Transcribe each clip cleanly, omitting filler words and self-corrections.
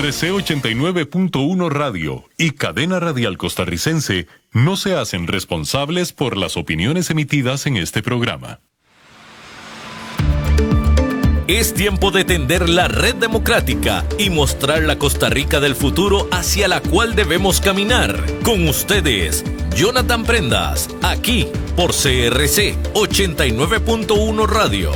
RC 89.1 Radio y Cadena Radial Costarricense no se hacen responsables por las opiniones emitidas en este programa. Es tiempo de tender la red democrática y mostrar la Costa Rica del futuro hacia la cual debemos caminar. Con ustedes, Jonathan Prendas, aquí por CRC 89.1 Radio.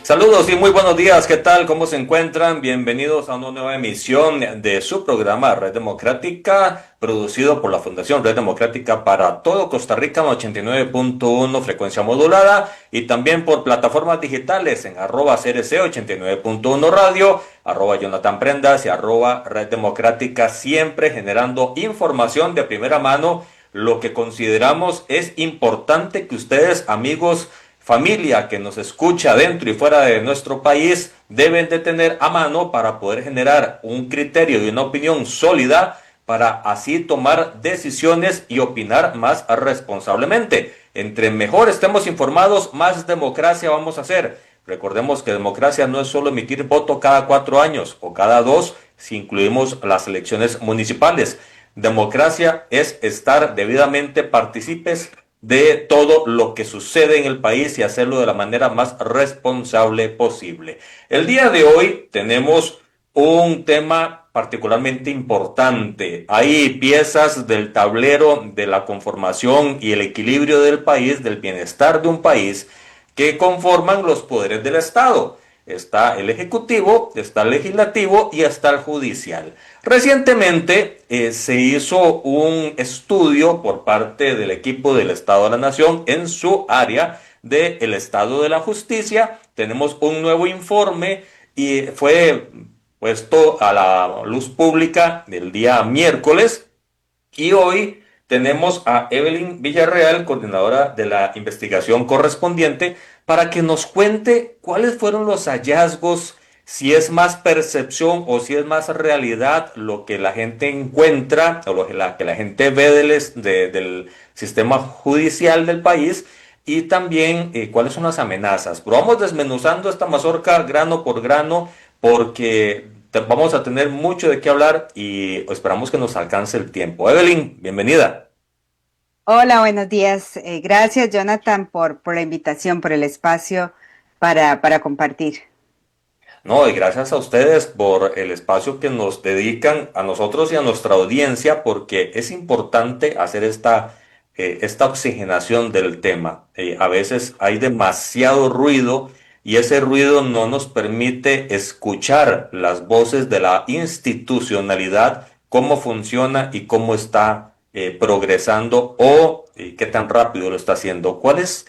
Saludos y muy buenos días. ¿Qué tal? ¿Cómo se encuentran? Bienvenidos a una nueva emisión de su programa Red Democrática, producido por la Fundación Red Democrática para todo Costa Rica, 89.1 frecuencia modulada, y también por plataformas digitales en @CRC 89.1 Radio, @Jonathan Prendas y @Red Democrática, siempre generando información de primera mano. Lo que consideramos es importante que ustedes, amigos, familia que nos escucha dentro y fuera de nuestro país, deben de tener a mano para poder generar un criterio y una opinión sólida para así tomar decisiones y opinar más responsablemente. Entre mejor estemos informados, más democracia vamos a hacer. Recordemos que democracia no es solo emitir voto cada 4 años o cada 2, si incluimos las elecciones municipales. Democracia es estar debidamente partícipes de todo lo que sucede en el país y hacerlo de la manera más responsable posible. El día de hoy tenemos un tema particularmente importante. Hay piezas del tablero de la conformación y el equilibrio del país, del bienestar de un país, que conforman los poderes del Estado. Está el Ejecutivo, está el Legislativo y está el Judicial. Recientemente se hizo un estudio por parte del equipo del Estado de la Nación en su área del Estado de la Justicia. Tenemos un nuevo informe y fue puesto a la luz pública el día miércoles, y hoy tenemos a Evelyn Villarreal, coordinadora de la investigación correspondiente, para que nos cuente cuáles fueron los hallazgos, si es más percepción o si es más realidad lo que la gente encuentra o lo que la gente ve del sistema judicial del país, y también cuáles son las amenazas. Pero vamos desmenuzando esta mazorca grano por grano, porque vamos a tener mucho de qué hablar y esperamos que nos alcance el tiempo. Evelyn, bienvenida. Hola, buenos días. Gracias, Jonathan, por la invitación, por el espacio para compartir. No, y gracias a ustedes por el espacio que nos dedican a nosotros y a nuestra audiencia, porque es importante hacer esta oxigenación del tema. A veces hay demasiado ruido y ese ruido no nos permite escuchar las voces de la institucionalidad, cómo funciona y cómo está progresando o qué tan rápido lo está haciendo. ¿Cuál es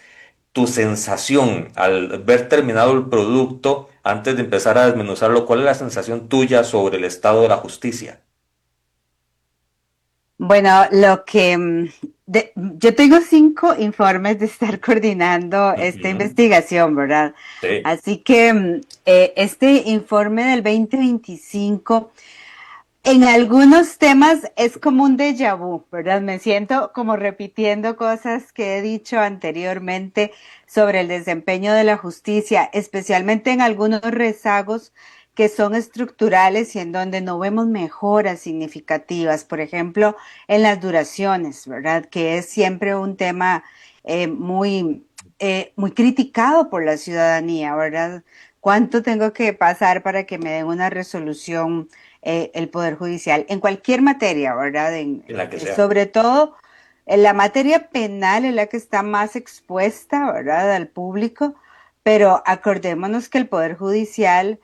tu sensación al ver terminado el producto? Antes de empezar a desmenuzarlo, ¿cuál es la sensación tuya sobre el estado de la justicia? Bueno, yo tengo 5 informes de estar coordinando esta investigación, ¿verdad? Sí. Así que este informe del 2025, en algunos temas es como un déjà vu, ¿verdad? Me siento como repitiendo cosas que he dicho anteriormente sobre el desempeño de la justicia, especialmente en algunos rezagos que son estructurales y en donde no vemos mejoras significativas. Por ejemplo, en las duraciones, ¿verdad? Que es siempre un tema muy criticado por la ciudadanía, ¿verdad? ¿Cuánto tengo que pasar para que me den una resolución el Poder Judicial? En cualquier materia, ¿verdad? En la que sea. Sobre todo, en la materia penal es la que está más expuesta, ¿verdad? Al público, pero acordémonos que el Poder Judicial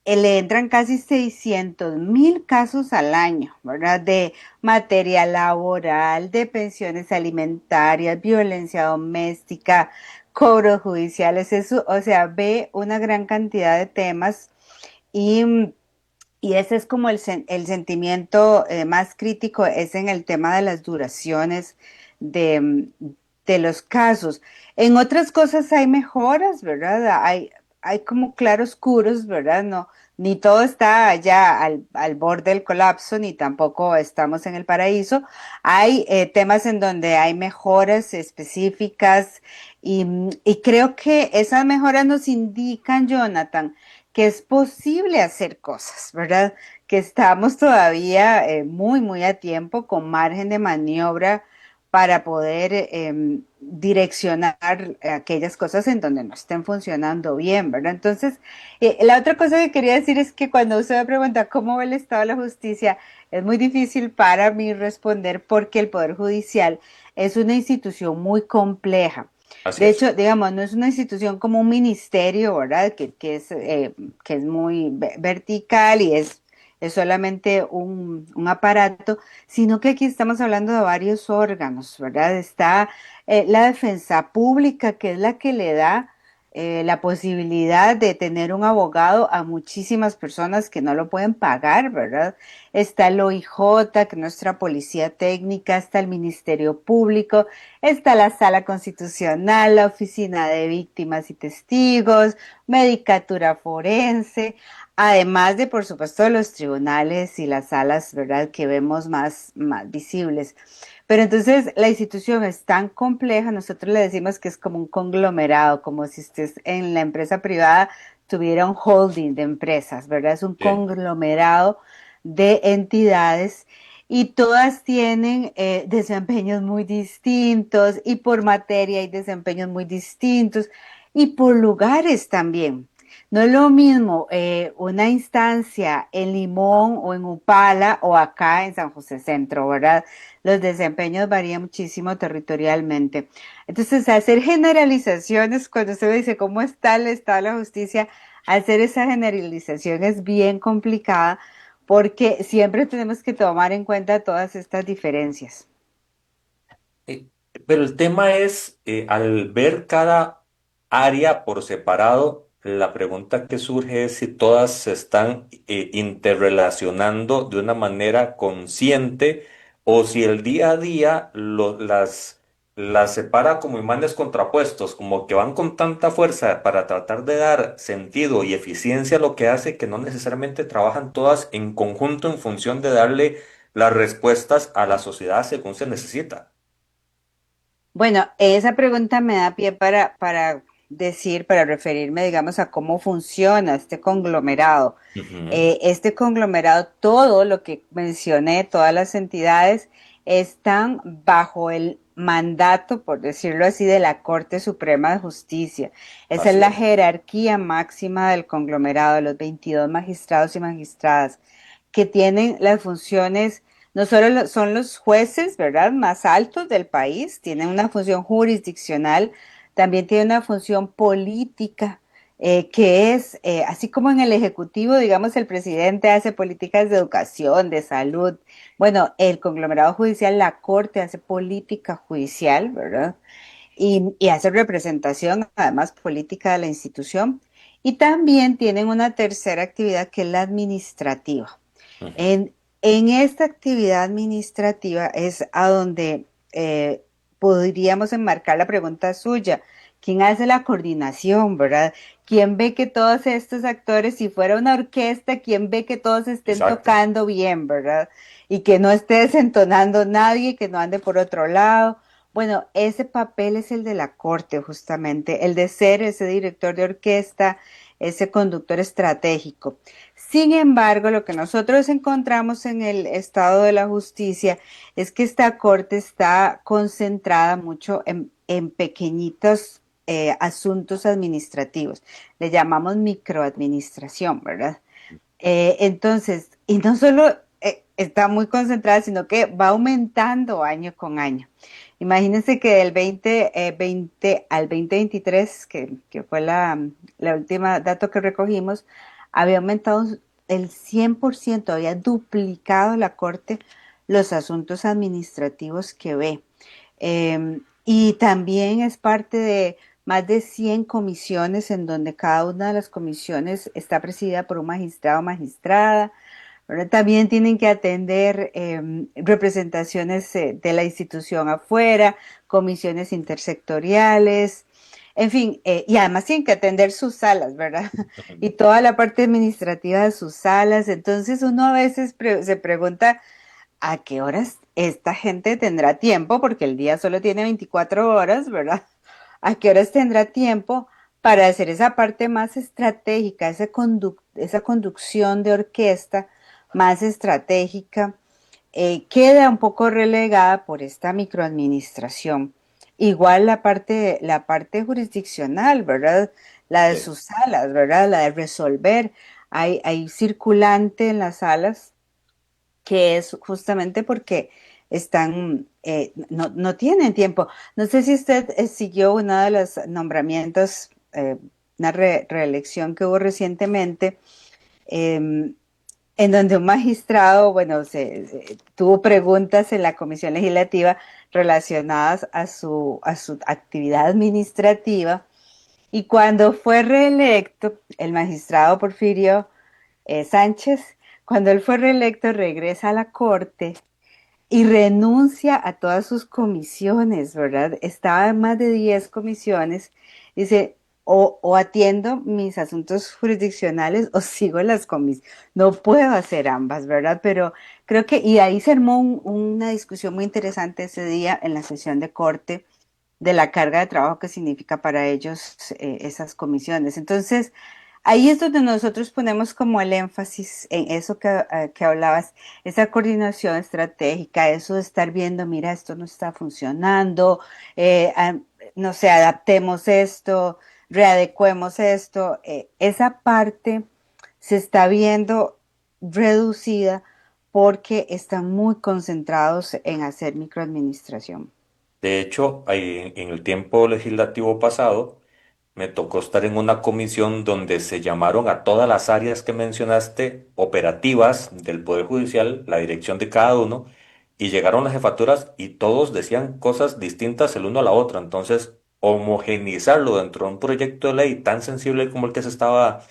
le entran casi 600,000 casos al año, ¿verdad? De materia laboral, de pensiones alimentarias, violencia doméstica, cobros judiciales, eso, o sea, ve una gran cantidad de temas y ese es como el sentimiento más crítico, es en el tema de las duraciones de los casos. En otras cosas hay mejoras, ¿verdad? Hay como claroscuros, ¿verdad? ni todo está ya al borde del colapso, ni tampoco estamos en el paraíso. Hay temas en donde hay mejoras específicas y creo que esas mejoras nos indican, Jonathan, que es posible hacer cosas, ¿verdad? Que estamos todavía muy, muy a tiempo, con margen de maniobra para poder direccionar aquellas cosas en donde no estén funcionando bien, ¿verdad? Entonces, la otra cosa que quería decir es que cuando usted me pregunta cómo ve el estado de la justicia, es muy difícil para mí responder porque el Poder Judicial es una institución muy compleja. Así De es. hecho, digamos, no es una institución como un ministerio, ¿verdad? Que es muy vertical y es solamente un aparato, sino que aquí estamos hablando de varios órganos, ¿verdad? Está la defensa pública, que es la que le da la posibilidad de tener un abogado a muchísimas personas que no lo pueden pagar, ¿verdad? Está el OIJ, que es nuestra policía técnica, está el Ministerio Público, está la Sala Constitucional, la Oficina de Víctimas y Testigos, Medicatura Forense, además de, por supuesto, los tribunales y las salas, ¿verdad?, que vemos más visibles. Pero entonces la institución es tan compleja, nosotros le decimos que es como un conglomerado, como si usted en la empresa privada tuviera un holding de empresas, ¿verdad? Es un Bien. conglomerado de entidades y todas tienen desempeños muy distintos y por materia hay desempeños muy distintos y por lugares también. No es lo mismo una instancia en Limón o en Upala o acá en San José Centro, ¿verdad? Los desempeños varían muchísimo territorialmente. Entonces, hacer generalizaciones, cuando usted me dice cómo está el estado de la justicia, hacer esa generalización es bien complicada porque siempre tenemos que tomar en cuenta todas estas diferencias. Eh, Pero el tema es, al ver cada área por separado, la pregunta que surge es si todas se están interrelacionando de una manera consciente o si el día a día las separa como imanes contrapuestos, como que van con tanta fuerza para tratar de dar sentido y eficiencia a lo que hace que no necesariamente trabajan todas en conjunto en función de darle las respuestas a la sociedad según se necesita. Bueno, esa pregunta me da pie para decir, para referirme, digamos, a cómo funciona este conglomerado. Ujú. Este conglomerado, todo lo que mencioné, todas las entidades, están bajo el mandato, por decirlo así, de la Corte Suprema de Justicia. Esa es Así la es. jerarquía máxima del conglomerado, de los 22 magistrados y magistradas, que tienen las funciones, no solo son los jueces, ¿verdad?, más altos del país, tienen una función jurisdiccional, también tienen una función política, que es, así como en el Ejecutivo, digamos, el presidente hace políticas de educación, de salud. Bueno, el conglomerado judicial, la Corte hace política judicial, ¿verdad? Y hace representación, además, política de la institución. Y también tienen una tercera actividad que es la administrativa. Ujú. En esta actividad administrativa es a donde podríamos enmarcar la pregunta suya. ¿Quién hace la coordinación, verdad? ¿Quién ve que todos estos actores, si fuera una orquesta, quién ve que todos estén Exacto. tocando bien, verdad? Y que no esté desentonando nadie, que no ande por otro lado. Bueno, ese papel es el de la corte, justamente, el de ser ese director de orquesta, ese conductor estratégico. Sin embargo, lo que nosotros encontramos en el estado de la justicia es que esta corte está concentrada mucho en pequeñitos asuntos administrativos. Le llamamos microadministración, ¿verdad? Entonces, y no solo está muy concentrada, sino que va aumentando año con año. Imagínense que del 2020 al 2023, que fue la última dato que recogimos, había aumentado el 100%, había duplicado la Corte los asuntos administrativos que ve. Y también es parte de más de 100 comisiones en donde cada una de las comisiones está presidida por un magistrado o magistrada. ¿Verdad? También tienen que atender representaciones de la institución afuera, comisiones intersectoriales. En fin, y además tienen que atender sus salas, ¿verdad? Y toda la parte administrativa de sus salas. Entonces uno a veces se pregunta a qué horas esta gente tendrá tiempo, porque el día solo tiene 24 horas, ¿verdad? ¿A qué horas tendrá tiempo para hacer esa parte más estratégica, esa conducción de orquesta más estratégica? Queda un poco relegada por esta microadministración. Igual la parte jurisdiccional, ¿verdad? La de Sí. sus salas, ¿verdad? La de resolver. Hay circulante en las salas que es justamente porque no tienen tiempo. No sé si usted siguió uno de los nombramientos, una reelección que hubo recientemente, eh, en donde un magistrado, bueno, tuvo preguntas en la comisión legislativa relacionadas a su actividad administrativa, y cuando fue reelecto, el magistrado Porfirio Sánchez, cuando él fue reelecto, regresa a la corte y renuncia a todas sus comisiones, ¿verdad? Estaba en más de 10 comisiones. Dice, o atiendo mis asuntos jurisdiccionales o sigo las comisiones. No puedo hacer ambas, ¿verdad? Pero creo que, y ahí se armó una discusión muy interesante ese día en la sesión de corte de la carga de trabajo que significa para ellos esas comisiones. Entonces, ahí es donde nosotros ponemos como el énfasis en eso que hablabas, esa coordinación estratégica, eso de estar viendo, mira, esto no está funcionando, no sé, adaptemos esto, readecuemos esto. Esa parte se está viendo reducida porque están muy concentrados en hacer microadministración. De hecho, en el tiempo legislativo pasado, me tocó estar en una comisión donde se llamaron a todas las áreas que mencionaste, operativas del Poder Judicial, la dirección de cada uno, y llegaron las jefaturas y todos decían cosas distintas el uno a la otra. Entonces, homogeneizarlo dentro de un proyecto de ley tan sensible como el que se estaba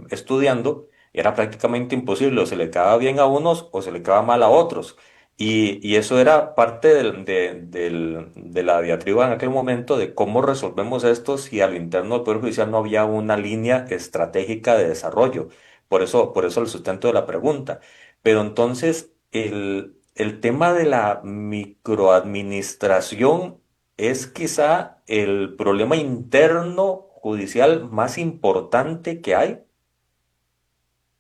estudiando, era prácticamente imposible. O se le quedaba bien a unos o se le quedaba mal a otros. Y eso era parte de la diatriba en aquel momento de cómo resolvemos esto si al interno del Poder Judicial no había una línea estratégica de desarrollo. Por eso el sustento de la pregunta. Pero entonces, el tema de la microadministración es quizá el problema interno judicial más importante que hay.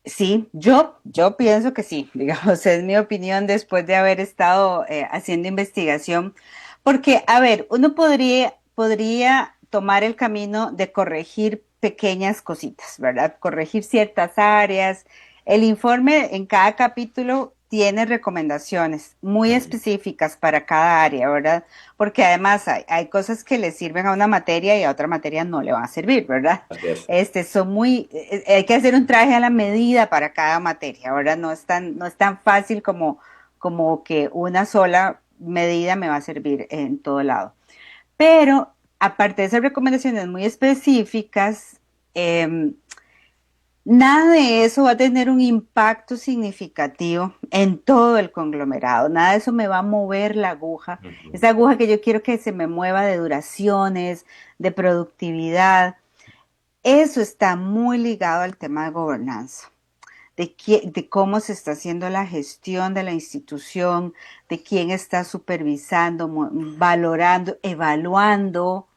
Sí, yo pienso que sí, digamos, es mi opinión después de haber estado haciendo investigación, porque, a ver, uno podría tomar el camino de corregir pequeñas cositas, ¿verdad? Corregir ciertas áreas. El informe en cada capítulo tiene recomendaciones muy Ujú. específicas para cada área, ¿verdad? Porque además hay cosas que le sirven a una materia y a otra materia no le van a servir, ¿verdad? Así es. Hay que hacer un traje a la medida para cada materia, ahora no es tan fácil como que una sola medida me va a servir en todo lado. Pero aparte de esas recomendaciones muy específicas, eh, nada de eso va a tener un impacto significativo en todo el conglomerado. Nada de eso me va a mover la aguja. Ujú. Esa aguja que yo quiero que se me mueva de duraciones, de productividad. Eso está muy ligado al tema de gobernanza, de cómo se está haciendo la gestión de la institución, de quién está supervisando, valorando, evaluando,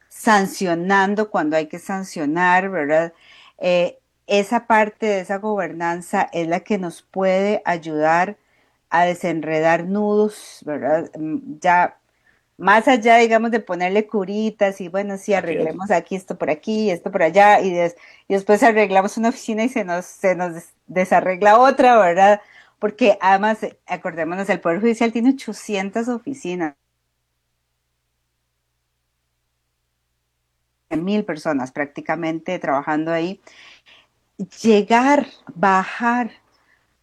sancionando cuando hay que sancionar, ¿verdad? Esa parte de esa gobernanza es la que nos puede ayudar a desenredar nudos, ¿verdad? Ya más allá, digamos, de ponerle curitas y bueno, sí, Así es. arreglemos aquí, esto por allá, y después arreglamos una oficina y se nos desarregla otra, ¿verdad? Porque además, acordémonos, el Poder Judicial tiene 800 oficinas, 1000 personas prácticamente trabajando ahí. Llegar, bajar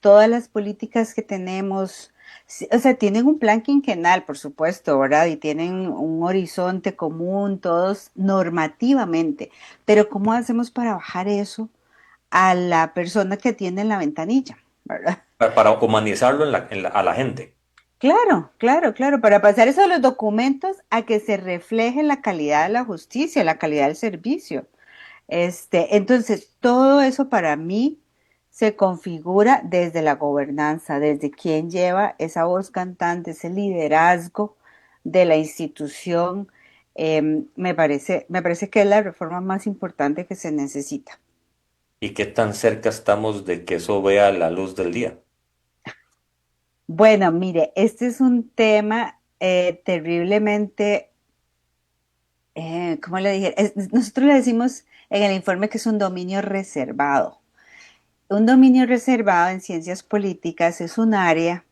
todas las políticas que tenemos, sí, o sea, tienen un plan quinquenal, por supuesto, ¿verdad? Y tienen un horizonte común, todos normativamente, pero ¿cómo hacemos para bajar eso a la persona que tiene en la ventanilla, ¿verdad? Para humanizarlo a la gente. Claro, claro, claro, para pasar eso de los documentos a que se refleje la calidad de la justicia, la calidad del servicio. Entonces, todo eso para mí se configura desde la gobernanza, desde quien lleva esa voz cantante, ese liderazgo de la institución. Me parece que es la reforma más importante que se necesita. ¿Y qué tan cerca estamos de que eso vea la luz del día? Bueno, mire, este es un tema terriblemente, ¿cómo le dije? Nosotros le decimos en el informe que es un dominio reservado. Un dominio reservado en ciencias políticas es un área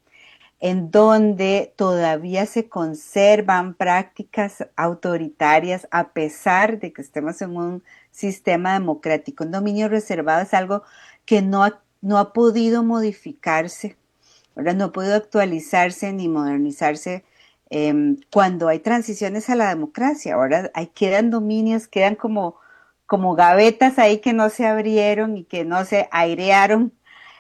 en donde todavía se conservan prácticas autoritarias a pesar de que estemos en un sistema democrático. Un dominio reservado es algo que no ha podido modificarse, ¿verdad? No ha podido actualizarse ni modernizarse cuando hay transiciones a la democracia. Ahora quedan dominios, quedan como gavetas ahí que no se abrieron y que no se airearon.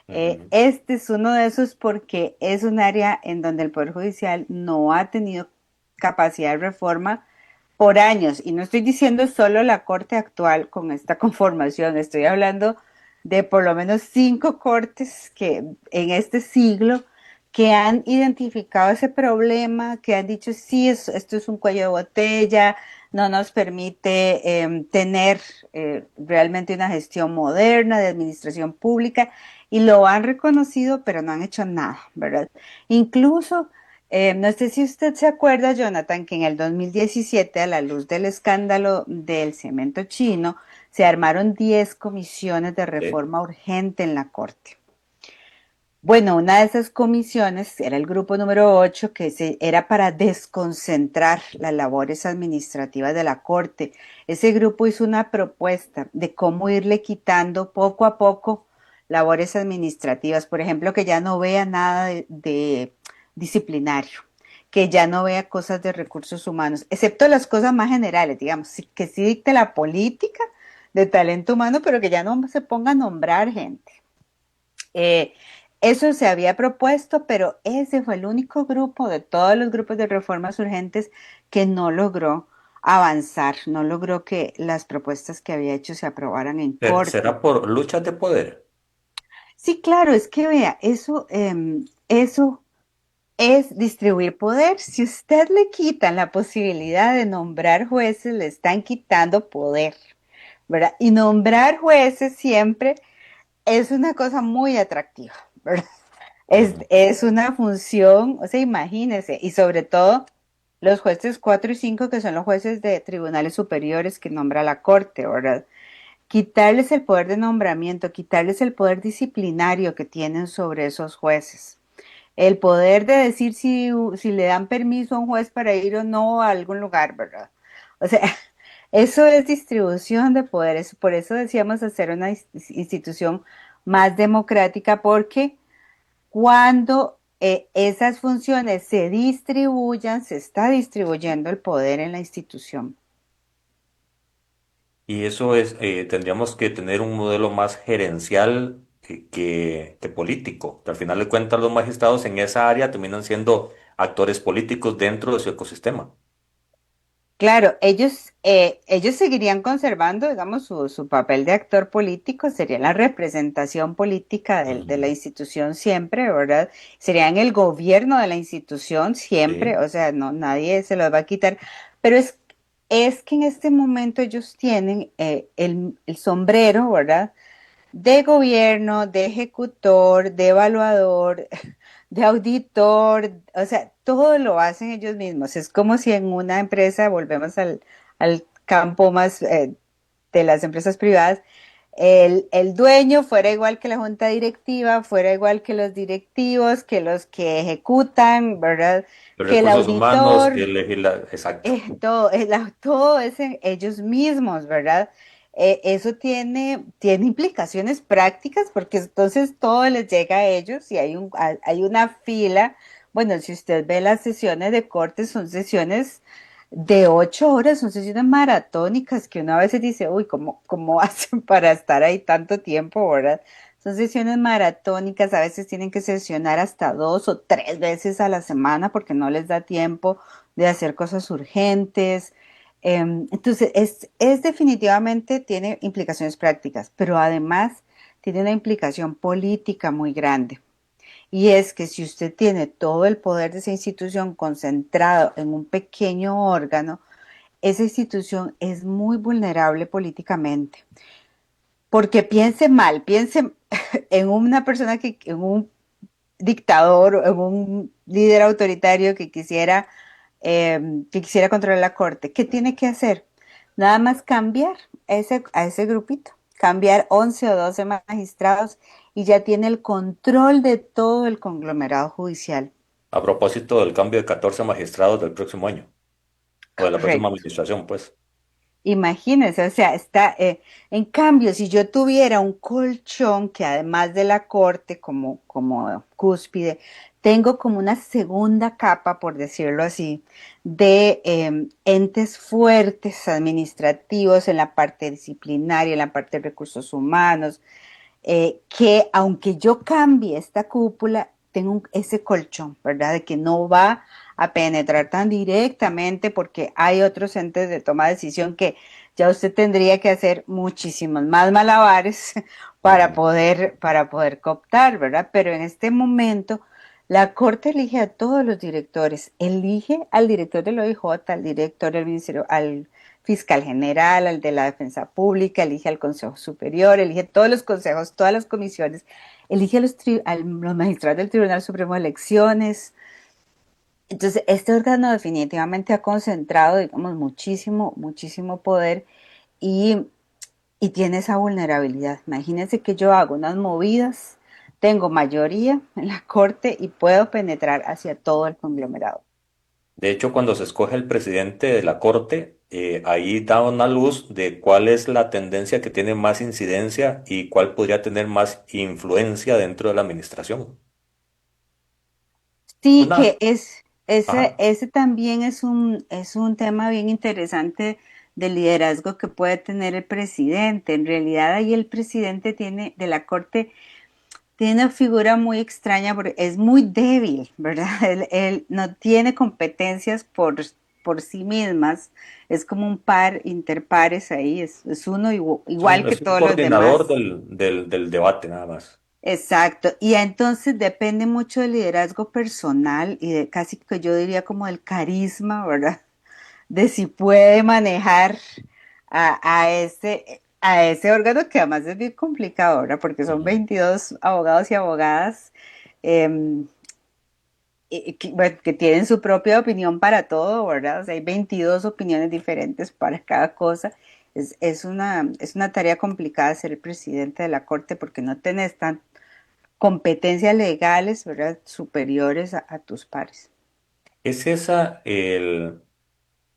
Ujú. Este es uno de esos porque es un área en donde el Poder Judicial no ha tenido capacidad de reforma por años. Y no estoy diciendo solo la Corte actual con esta conformación, estoy hablando de por lo menos 5 cortes que en este siglo que han identificado ese problema, que han dicho, sí, esto es un cuello de botella, no nos permite tener realmente una gestión moderna de administración pública, y lo han reconocido, pero no han hecho nada, ¿verdad? Incluso, no sé si usted se acuerda, Jonathan, que en el 2017, a la luz del escándalo del cemento chino, se armaron 10 comisiones de Sí. reforma urgente en la Corte. Bueno, una de esas comisiones era el grupo número 8, que era para desconcentrar las labores administrativas de la Corte. Ese grupo hizo una propuesta de cómo irle quitando poco a poco labores administrativas. Por ejemplo, que ya no vea nada de disciplinario, que ya no vea cosas de recursos humanos, excepto las cosas más generales, digamos, que sí dicte la política de talento humano, pero que ya no se ponga a nombrar gente. Eh, Eso se había propuesto, pero ese fue el único grupo de todos los grupos de reformas urgentes que no logró avanzar, no logró que las propuestas que había hecho se aprobaran en ¿Será corte. por luchas de poder? Sí, claro, es que vea, eso es distribuir poder. Si usted le quitan la posibilidad de nombrar jueces, le están quitando poder, ¿verdad? Y nombrar jueces siempre es una cosa muy atractiva, ¿verdad? Es, Ujú. es una función, o sea, imagínense, y sobre todo los jueces 4 y 5, que son los jueces de tribunales superiores que nombra la Corte, ¿verdad? Quitarles el poder de nombramiento, quitarles el poder disciplinario que tienen sobre esos jueces. El poder de decir si le dan permiso a un juez para ir o no a algún lugar, ¿verdad? O sea, eso es distribución de poderes. Por eso decíamos hacer una institución más democrática, porque cuando esas funciones se distribuyan, se está distribuyendo el poder en la institución. Y eso es, tendríamos que tener un modelo más gerencial que político. Que al final de cuentas, los magistrados en esa área terminan siendo actores políticos dentro de su ecosistema. Claro, ellos seguirían conservando, digamos, su papel de actor político, sería la representación política de la Ujú. institución siempre, ¿verdad? Serían el gobierno de la institución siempre, Sí. o sea, no, nadie se los va a quitar, pero es que en este momento ellos tienen el sombrero, ¿verdad? De gobierno, de ejecutor, de evaluador, de auditor, o sea, todo lo hacen ellos mismos. Es como si en una empresa, volvemos al campo más de las empresas privadas, el dueño fuera igual que la junta directiva, fuera igual que los directivos, que los que ejecutan, ¿verdad? Los Que el recursos humanos, auditor, exacto. todo es en ellos mismos, ¿verdad? Eso tiene implicaciones prácticas porque entonces todo les llega a ellos y hay una fila. Bueno, si usted ve las sesiones de corte, son sesiones de 8 horas, son sesiones maratónicas que uno a veces dice, uy, ¿cómo hacen para estar ahí tanto tiempo, verdad? son sesiones maratónicas, a veces tienen que sesionar hasta 2 o 3 veces a la semana porque no les da tiempo de hacer cosas urgentes. Entonces, es definitivamente tiene implicaciones prácticas, pero además tiene una implicación política muy grande. Y es que si usted tiene todo el poder de esa institución concentrado en un pequeño órgano, esa institución es muy vulnerable políticamente. Porque piense mal, piense en una persona en un dictador, en un líder autoritario que quisiera controlar la corte. ¿Qué tiene que hacer? Nada más cambiar a ese grupito, cambiar 11 o 12 magistrados y ya tiene el control de todo el conglomerado judicial. A propósito del cambio de 14 magistrados del próximo año, o de la próxima Correcto. administración, pues. Imagínense, o sea, en cambio, si yo tuviera un colchón que además de la corte como cúspide, tengo como una segunda capa, por decirlo así, de entes fuertes administrativos en la parte disciplinaria, en la parte de recursos humanos, que aunque yo cambie esta cúpula, tengo ese colchón, ¿verdad? De que no va a penetrar tan directamente porque hay otros entes de toma de decisión que ya usted tendría que hacer muchísimos más malabares Ujú. para poder cooptar, ¿verdad? Pero en este momento la Corte elige a todos los directores, elige al director del OIJ, al director del Ministerio, al fiscal general, al de la Defensa Pública, elige al Consejo Superior, elige todos los consejos, todas las comisiones, elige los magistrados del Tribunal Supremo de Elecciones. Entonces, este órgano definitivamente ha concentrado, digamos, muchísimo poder y, y tiene esa vulnerabilidad. Imagínense que yo hago unas movidas, tengo mayoría en la Corte y puedo penetrar hacia todo el conglomerado. De hecho, cuando se escoge el presidente de la Corte, ahí da una luz de cuál es la tendencia que tiene más incidencia y cuál podría tener más influencia dentro de la administración. Sí, Una, ajá. ese también es un tema bien interesante del liderazgo que puede tener el presidente. En realidad ahí el presidente de la Corte tiene una figura muy extraña porque es muy débil, ¿verdad? Él no tiene competencias por sí mismas, es como un par, interpares ahí, es uno igual que Es un todos los coordinador demás. del debate, nada más. Exacto, y entonces depende mucho del liderazgo personal y de casi que yo diría como del carisma, ¿verdad? De si puede manejar a ese órgano que además es bien complicado, ¿verdad? Porque son Ujú. 22 abogados y abogadas eh, bueno, que tienen su propia opinión para todo, ¿verdad? O sea, hay 22 opiniones diferentes para cada cosa. Es una tarea complicada ser el presidente de la corte porque no tenés tan competencias legales, ¿verdad? Superiores a tus pares. ¿Es esa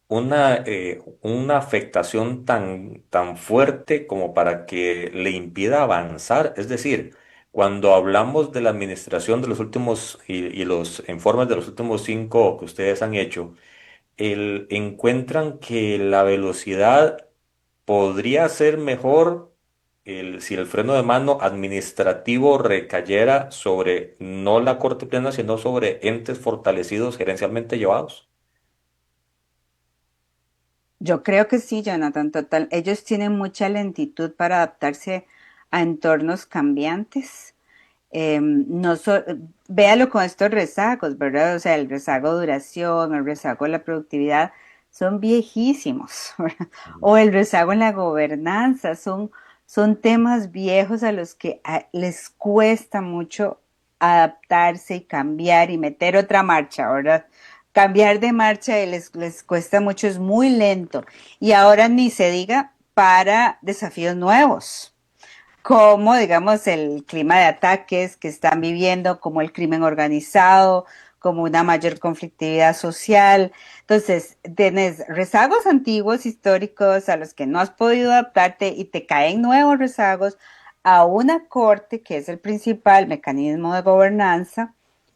una afectación tan fuerte como para que le impida avanzar? Es decir, cuando hablamos de la administración de los últimos y los informes de los últimos 5 que ustedes han hecho, encuentran que la velocidad podría ser mejor si el freno de mano administrativo recayera sobre no la Corte Plena, sino sobre entes fortalecidos gerencialmente llevados. Yo creo que sí, Jonathan, total. Ellos tienen mucha lentitud para adaptarse a entornos cambiantes. No so- Véalo con estos rezagos, ¿verdad? O sea, el rezago de duración, el rezago de la productividad, son viejísimos, ¿verdad? O el rezago en la gobernanza, son temas viejos a los que les cuesta mucho adaptarse y cambiar y meter otra marcha, ¿verdad? Cambiar de marcha les cuesta mucho, es muy lento. Y ahora ni se diga para desafíos nuevos como, digamos, el clima de ataques que están viviendo, como el crimen organizado, como una mayor conflictividad social. Entonces, tienes rezagos antiguos, históricos, a los que no has podido adaptarte y te caen nuevos rezagos a una corte, que es el principal mecanismo de gobernanza,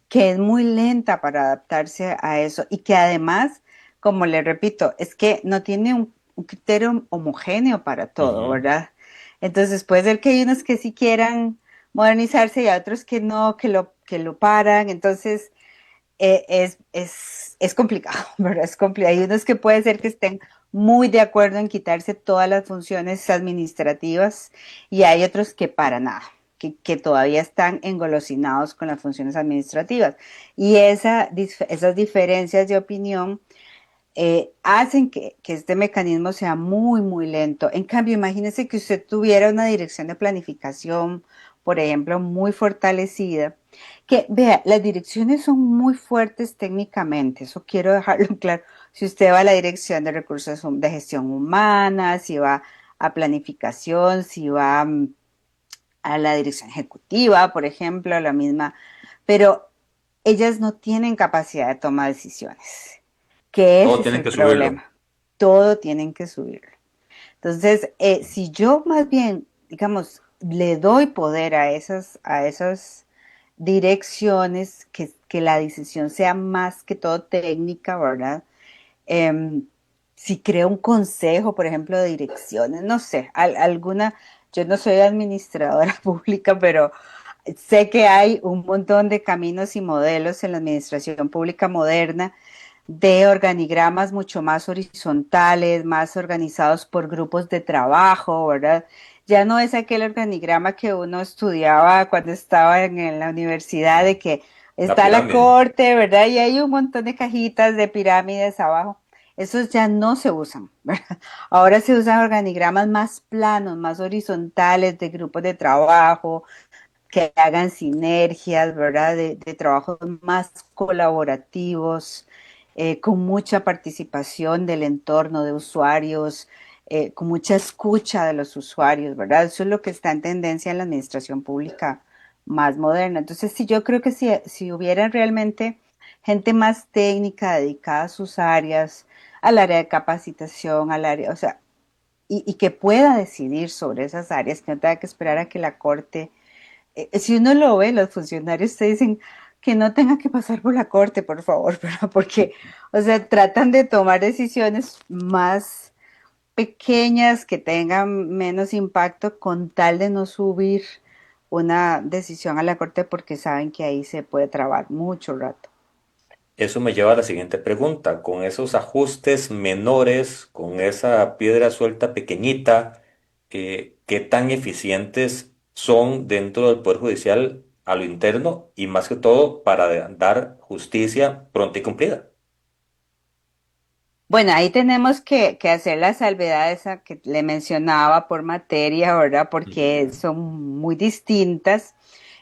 que es muy lenta para adaptarse a eso y que además, como le repito, es que no tiene un criterio homogéneo para todo, Ujú. ¿verdad? Entonces puede ser que hay unos que sí quieran modernizarse y a otros que no, que lo paran. Entonces, es complicado, ¿verdad? Es complicado. Hay unos que puede ser que estén muy de acuerdo en quitarse todas las funciones administrativas y hay otros que para nada, que todavía están engolosinados con las funciones administrativas. Y esas diferencias de opinión hacen que este mecanismo sea muy, muy lento. En cambio, imagínese que usted tuviera una dirección de planificación, por ejemplo, muy fortalecida, que vea, las direcciones son muy fuertes técnicamente, eso quiero dejarlo claro. Si usted va a la dirección de recursos de gestión humana, si va a planificación, si va a la dirección ejecutiva, por ejemplo, la misma, pero ellas no tienen capacidad de toma de decisiones, que Todo ese es tienen el que subirlo. problema. Todo tienen que subirlo. Entonces, si yo más bien, digamos, le doy poder a esas direcciones, que la decisión sea más que todo técnica, ¿verdad? Eh, si creo un consejo, por ejemplo, de direcciones, no sé, alguna, yo no soy administradora pública, pero sé que hay un montón de caminos y modelos en la administración pública moderna de organigramas mucho más horizontales, más organizados por grupos de trabajo, ¿verdad? Ya no es aquel organigrama que uno estudiaba cuando estaba en la universidad, de que La está la pirámide. corte, ¿verdad? Y hay un montón de cajitas de pirámides abajo. Esos ya no se usan, ¿verdad? Ahora se usan organigramas más planos, más horizontales de grupos de trabajo, que hagan sinergias, ¿verdad? De trabajos más colaborativos, con mucha participación del entorno de usuarios, con mucha escucha de los usuarios, ¿verdad? Eso es lo que está en tendencia en la administración pública más moderna. Entonces, sí, yo creo que si hubiera realmente gente más técnica dedicada a sus áreas, al área de capacitación, al área, o sea, y que pueda decidir sobre esas áreas, que no tenga que esperar a que la corte si uno lo ve, los funcionarios te dicen que no tenga que pasar por la corte, por favor, ¿verdad? Porque, o sea, tratan de tomar decisiones más pequeñas que tengan menos impacto con tal de no subir una decisión a la corte porque saben que ahí se puede trabar mucho rato. Eso me lleva a la siguiente pregunta. Con esos ajustes menores, con esa piedra suelta pequeñita, ¿qué tan eficientes son dentro del Poder Judicial a lo interno y más que todo para dar justicia pronta y cumplida? Bueno, ahí tenemos que hacer la salvedad esa que le mencionaba por materia, ¿verdad? Porque Ujú. son muy distintas.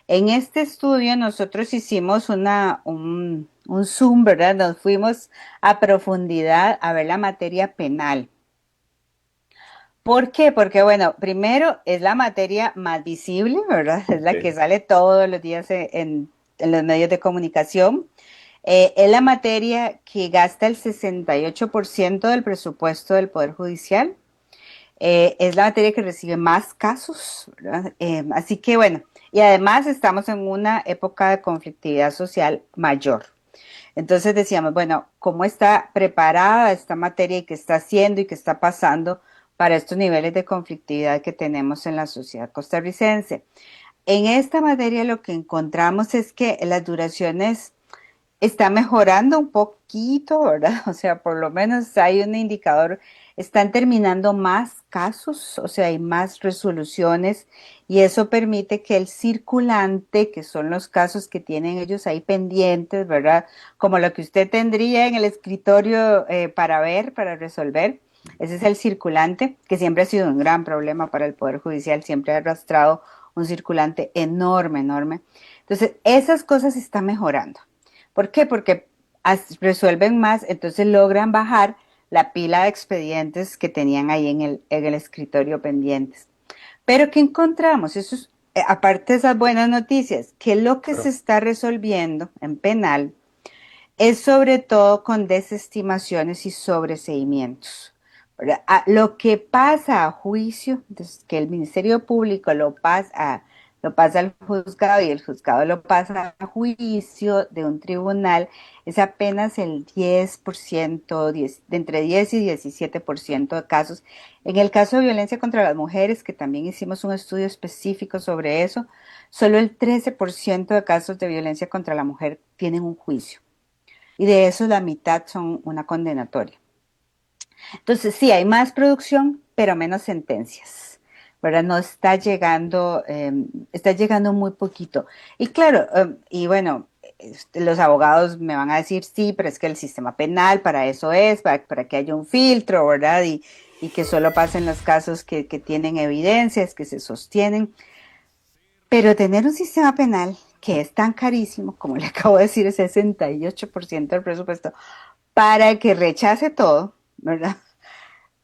En este estudio nosotros hicimos un zoom, ¿verdad? Nos fuimos a profundidad a ver la materia penal. ¿Por qué? Porque, bueno, primero es la materia más visible, ¿verdad? Es la que Sí. sale todos los días en los medios de comunicación. Es la materia que gasta el 68% del presupuesto del Poder Judicial. Es la materia que recibe más casos, ¿verdad? Así que bueno, y además estamos en una época de conflictividad social mayor. Entonces decíamos, bueno, ¿cómo está preparada esta materia y qué está haciendo y qué está pasando para estos niveles de conflictividad que tenemos en la sociedad costarricense? En esta materia lo que encontramos es que las duraciones está mejorando un poquito, ¿verdad? O sea, por lo menos hay un indicador, están terminando más casos, o sea, hay más resoluciones y eso permite que el circulante, que son los casos que tienen ellos ahí pendientes, ¿verdad? Como lo que usted tendría en el escritorio para ver, para resolver. Ese es el circulante, que siempre ha sido un gran problema para el Poder Judicial, siempre ha arrastrado un circulante enorme, enorme. Entonces, esas cosas están mejorando. ¿Por qué? Porque resuelven más, entonces logran bajar la pila de expedientes que tenían ahí en el escritorio pendientes. Pero ¿qué encontramos? Eso es, aparte de esas buenas noticias, que lo que se Claro. está resolviendo en penal es sobre todo con desestimaciones y sobreseimientos. Lo que pasa a juicio, que el Ministerio Público lo pasa, lo pasa al juzgado y el juzgado lo pasa a juicio de un tribunal, es apenas el 10%, de entre 10 y 17% de casos. En el caso de violencia contra las mujeres, que también hicimos un estudio específico sobre eso, solo el 13% de casos de violencia contra la mujer tienen un juicio. Y de esos la mitad son una condenatoria. Entonces sí, hay más producción, pero menos sentencias, ¿verdad? No está llegando muy poquito. Y claro, y bueno, los abogados me van a decir, sí, pero es que el sistema penal para eso es, para que haya un filtro, ¿verdad? Y que solo pasen los casos que tienen evidencias, que se sostienen. Pero tener un sistema penal que es tan carísimo, como le acabo de decir, el 68% del presupuesto, para que rechace todo, ¿verdad?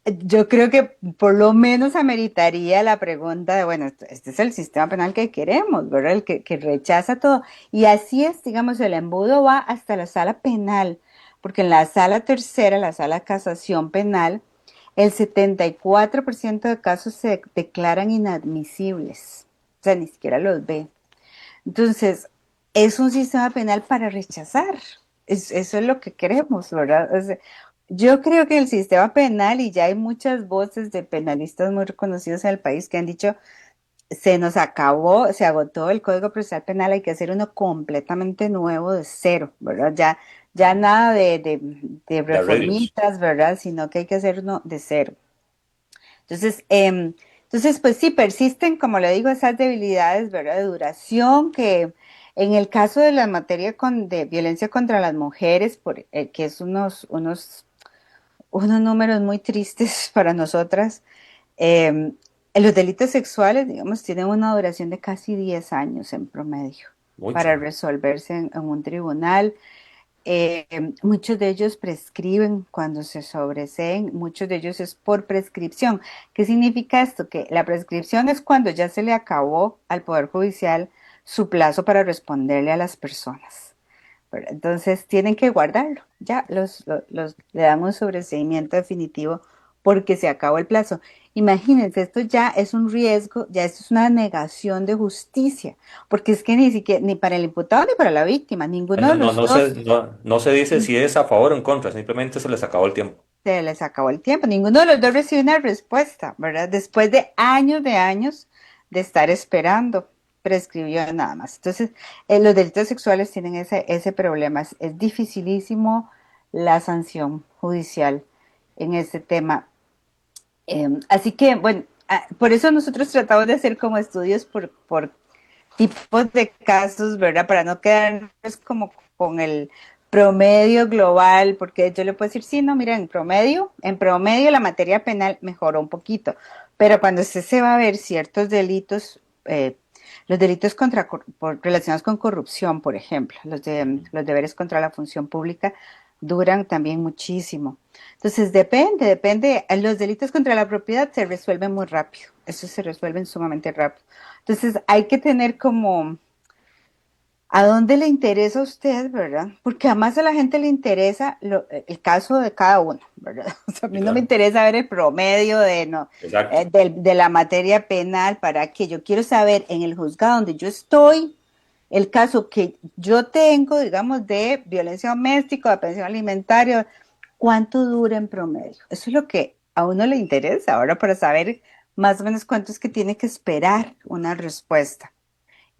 Yo creo que por lo menos ameritaría la pregunta de, bueno, este es el sistema penal que queremos, ¿verdad? El que rechaza todo. Y así es, digamos, el embudo va hasta la sala penal, porque en la sala tercera, la sala de casación penal, el 74% de casos se declaran inadmisibles. O sea, ni siquiera los ve. Entonces, es un sistema penal para rechazar. Eso es lo que queremos, ¿verdad? O sea, yo creo que el sistema penal, y ya hay muchas voces de penalistas muy reconocidos en el país que han dicho, se nos acabó, se agotó el Código Procesal Penal, hay que hacer uno completamente nuevo de cero, ¿verdad? Ya nada de De arreglos. reformitas, ¿verdad? Sino que hay que hacer uno de cero. Entonces, pues sí, persisten, como le digo, esas debilidades, ¿verdad? De duración, que en el caso de la materia de violencia contra las mujeres, que es unos números muy tristes para nosotras, eh, los delitos sexuales, digamos, tienen una duración de casi 10 años en promedio para Mucho. resolverse en un tribunal. Muchos de ellos prescriben cuando se sobreseen, muchos de ellos es por prescripción. ¿Qué significa esto? Que la prescripción es cuando ya se le acabó al Poder Judicial su plazo para responderle a las personas. ¿Verdad? Entonces tienen que guardarlo, ya le dan un sobreseimiento definitivo porque se acabó el plazo. Imagínense, esto ya es un riesgo, ya esto es una negación de justicia, porque es que ni siquiera, ni para el imputado ni para la víctima, ninguno No, de no, los dos no se dice si es a favor o en contra, simplemente se les acabó el tiempo. se les acabó el tiempo, ninguno de los dos recibe una respuesta, ¿verdad? Después de años de estar esperando, prescribió nada más. Entonces, los delitos sexuales tienen ese problema, es dificilísimo la sanción judicial en este tema. Así que, bueno, por eso nosotros tratamos de hacer como estudios por tipos de casos, ¿verdad? Para no quedarnos como con el promedio global, porque yo le puedo decir, sí, no, mira, en promedio la materia penal mejoró un poquito, pero cuando usted se va a ver ciertos delitos, los delitos relacionados con corrupción, por ejemplo, los deberes contra la función pública, duran también muchísimo. Entonces, depende. Los delitos contra la propiedad se resuelven muy rápido. Eso se resuelven sumamente rápido. Entonces, hay que tener como a dónde le interesa a usted, ¿verdad? Porque además a la gente le interesa el caso de cada uno, ¿verdad? O sea, a Sí, mí no me claro. interesa ver el promedio de, no, Exacto. de la materia penal, para que yo quiero saber en el juzgado donde yo estoy, el caso que yo tengo, digamos, de violencia doméstica, de pensión alimentaria, cuánto dura en promedio. Eso es lo que a uno le interesa ahora, para saber más o menos cuánto es que tiene que esperar una respuesta.